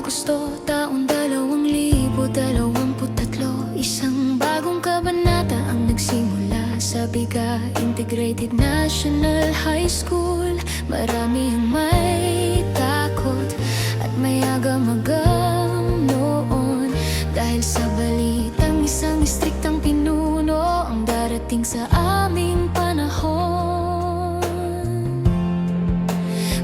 Agosto, taong 2023. Isang bagong kabanata ang nagsimula sa Biga Integrated National High School. Marami ang may takot at may agam-agam noon, dahil sa balitang isang istriktang pinuno ang darating sa aming panahon.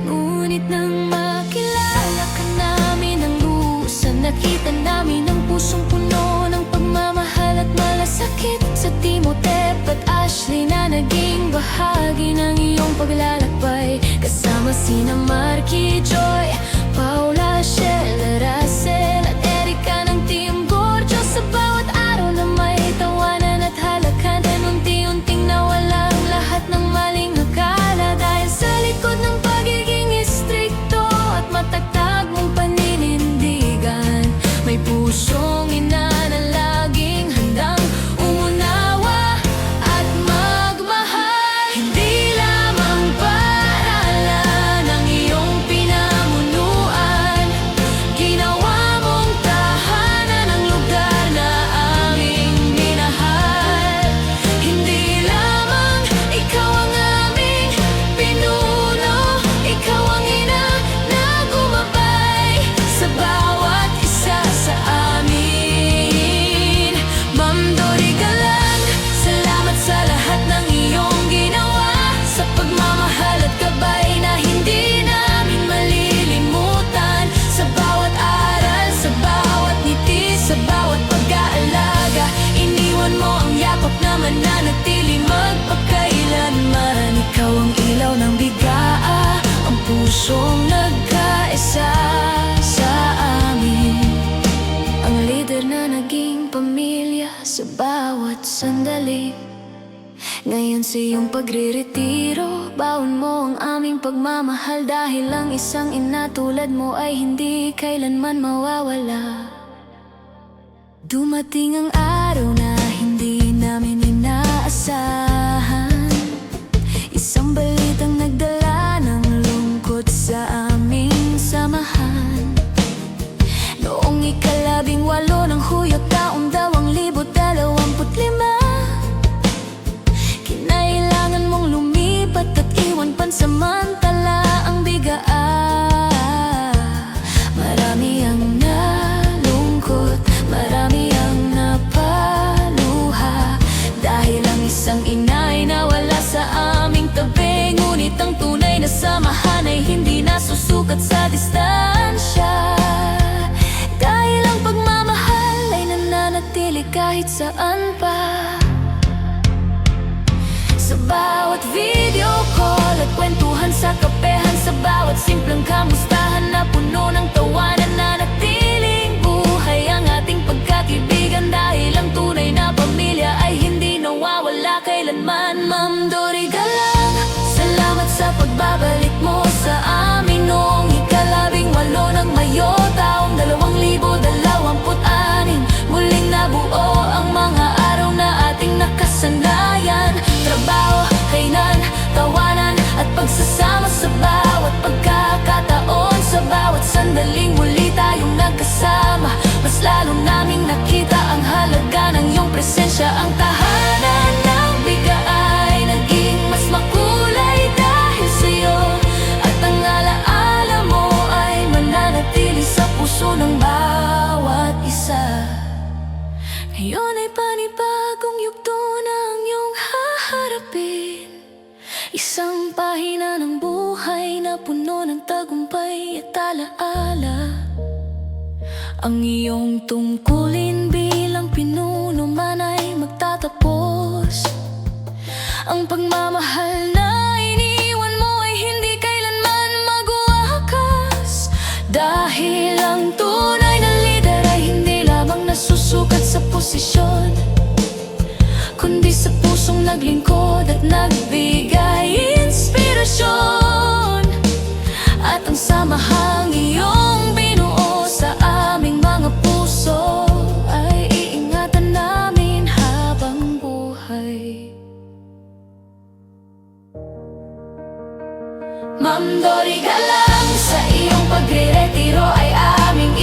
Ngunit nang makilala ka namin ng lusan, nakita namin ang pusong puno ng pagmamahal at malasakit sa Timotep at Ashley na naging bahagi ng iyong paglalakbay. Kasama sina Marky, Joy, Paula, Shell, Russell at Erica ng Team Gorgeous. Sa bawat araw na may tawanan at halakanan, unti-unting nawala ang lahat ng maling akala. Dahil sa likod ng pagiging istrikto at matatag mong paninindigan, may pusong ina na laging handang umunawa at magmahal. Hindi lamang paaralan ang iyong pinamunuan, ginawa mong tahanan ang lugar na aming minahal. Hindi lamang ikaw ang aming pinuno, ikaw ang ina na gumabay sa bawat isa sa amin. Ma'am Dory Galang, salamat sa lahat ng iyong ginawa, sa pagmamahal at gabay na hindi namin malilimutan. Sa bawat aral, sa bawat ngiti, sa bawat pag-aalaga, iniwan mo ang yakap na mananatili magpakailanman. Ikaw ang ilaw ng bigaa, ang pusong nagkaisa sa amin, ang lider na naging pamilya sa bawat sandali. Ngayon sa iyong pagre-retiro, baon mo ang aming pagmamahal, dahil ang isang ina tulad mo ay hindi kailanman mawawala. Dumating ang araw na hindi namin inaasahan, isang balitang nagdala ng lungkot sa aming samahan. Noong ika-18 ng Hulyo, taong 2025, kinailangan mong lumipat at iwan pansamantala ang bigaa. Marami ang nalungkot, marami ang napaluha, dahil ang isang ina ay nawala sa aming tabi. Ngunit ang tunay na samahan ay hindi nasusukat sa distansya, dahil ang pagmamahal ay nananatili kahit saan pa. Sa bawat video call at kwentuhan sa kapehan, sa bawat simpleng kamustahan na puno ng tawanan, nanatiling buhay ang ating pagkakaibigan, dahil ang tunay na pamilya ay hindi nawawala kailanman. Ma'am Dory Galang, salamat sa pagbabalik mo sa amin noong ika-18 ng Mayo, taong 2026. Muling nabuo ang mga araw na ating nakasanayan, trabaho, kainan, tawanan at pagsasama sa bawat pagkakataon. Sa bawat sandaling muli tayong nagkasama, mas lalo naming nakita ang halaga ng iyong presensya. Ang tahanan ng Biga ay naging mas makulay dahil sa'yo, at ang alaala mo ay mananatili sa puso ng bawat isa. Ngayon ay panibagong yugto na ang iyong haharapin, isang pahina ng buhay na puno ng tagumpay at alaala. Ang iyong tungkulin bilang pinuno man ay magtatapos, ang pagmamahal na iniwan mo ay hindi kailanman magwakas, dahil ang tunay na lider ay hindi lamang nasusukat sa posisyon, kundi sa pusong naglingkod at nagbigay inspirasyon. At ang samahang iyong binuo sa aming mga puso ay iingatan namin habang buhay. Ma'am Dory Galang, sa iyong pagre-retiro ay aming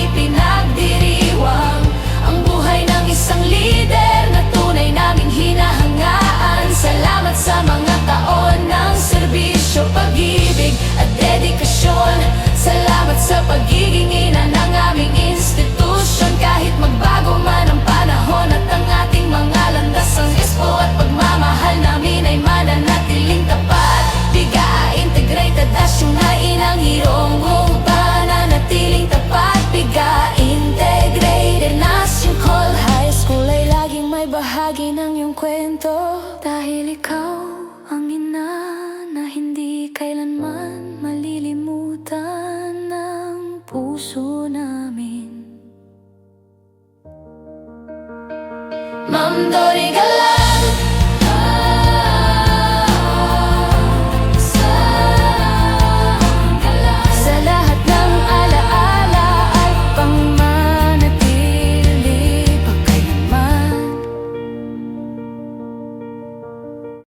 Ma'am Dorigal